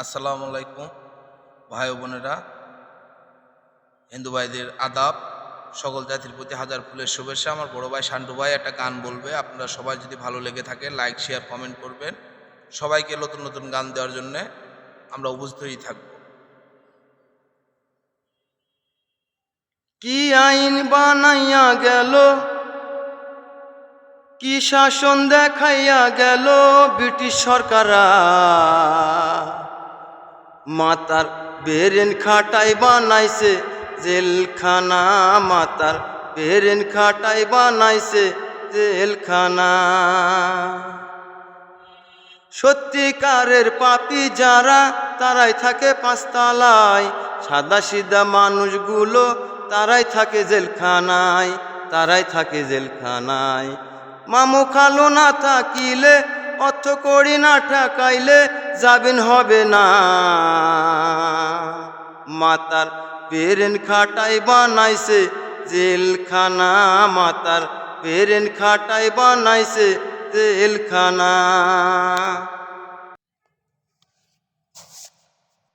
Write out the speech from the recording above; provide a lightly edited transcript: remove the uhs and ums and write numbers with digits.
আসসালামু আলাইকুম ভাই ও বোনেরা, হিন্দু ভাইদের আদাব। সকল জাতির প্রতি হাজার ফুলের শুভেচ্ছা। আমার বড় ভাই শান্টু ভাই একটা গান বলবে, আপনারা সবাই যদি ভালো লেগে থাকে লাইক শেয়ার কমেন্ট করবেন। সবাইকে নতুন নতুন গান দেওয়ার জন্যে আমরা উপস্থিতই থাকব। কি আইন বানাইয়া গেল, কি শাসন দেখাইয়া গেল ব্রিটিশ সরকারা। মাতার বেরেন খাটাই বানাইছে জেলখানা, মাতার বেরেন খাটাই বানাইছে জেলখানা। সত্যিকারের পাপী যারা তারাই থাকে পাঁচতলায়, সাদা সিধা মানুষগুলো তারাই থাকে জেলখানায়, তারাই থাকে জেলখানায়। মামু খালু না থাকিলে, অর্থ করি না ঠাকাইলে জামিন হবে না। মাতার বেরেন খাটাই বানাইছে জেলখানা, মাতার বেরেন খাটাই বানাইছে জেলখানা।